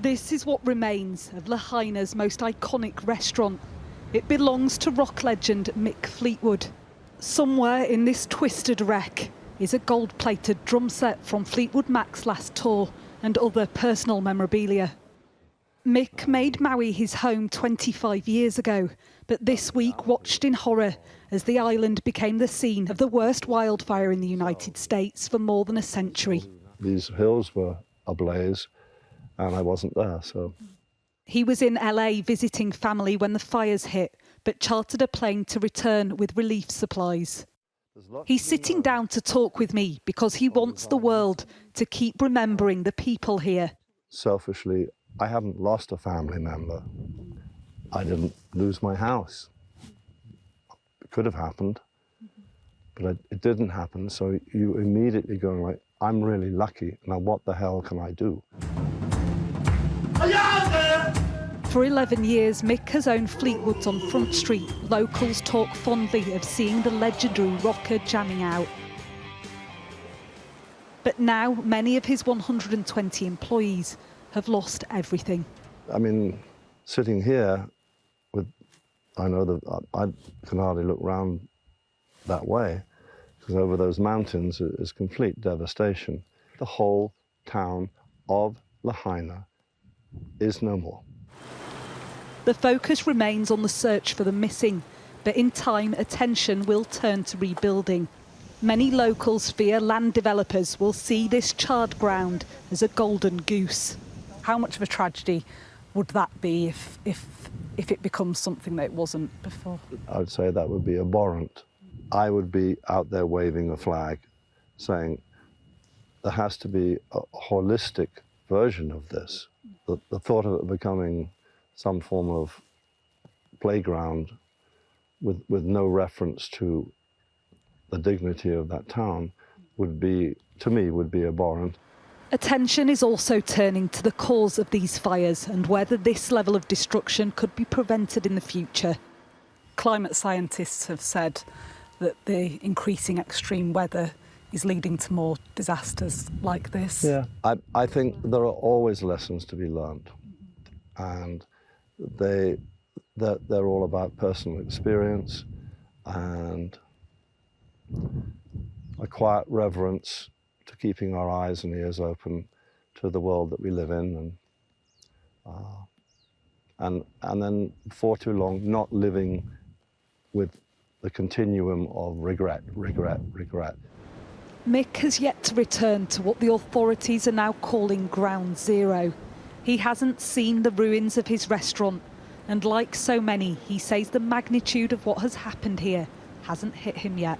This is what remains of Lahaina's most iconic restaurant. It belongs to rock legend Mick Fleetwood. Somewhere in this twisted wreck is a gold-plated drum set from Fleetwood Mac's last tour and other personal memorabilia. Mick made Maui his home 25 years ago, but this week watched in horror as the island became the scene of the worst wildfire in the United States for more than a century. These hills were ablaze and I wasn't there, so. He was in LA visiting family when the fires hit, but chartered a plane to return with relief supplies. He's sitting down to talk with me because he wants the world to keep remembering the people here. Selfishly, I haven't lost a family member. I didn't lose my house. It could have happened, but it didn't happen. So you immediately go like, I'm really lucky. Now what the hell can I do? For 11 years, Mick has owned Fleetwoods on Front Street. Locals talk fondly of seeing the legendary rocker jamming out. But now, many of his 120 employees have lost everything. I mean, sitting here, I know that I can hardly look round that way, because over those mountains is complete devastation. The whole town of Lahaina is no more. The focus remains on the search for the missing, but in time, attention will turn to rebuilding. Many locals fear land developers will see this charred ground as a golden goose. How much of a tragedy would that be if it becomes something that it wasn't before? I would say that would be abhorrent. I would be out there waving a flag saying there has to be a holistic version of this. The thought of it becoming some form of playground with no reference to the dignity of that town would be, to me, would be abhorrent. Attention is also turning to the cause of these fires and whether this level of destruction could be prevented in the future. Climate scientists have said that the increasing extreme weather is leading to more disasters like this. Yeah, I think there are always lessons to be learned, and they're all about personal experience and a quiet reverence to keeping our eyes and ears open to the world that we live in, and then for too long not living with the continuum of regret. Mick has yet to return to what the authorities are now calling ground zero. He hasn't seen the ruins of his restaurant, and like so many, he says the magnitude of what has happened here hasn't hit him yet.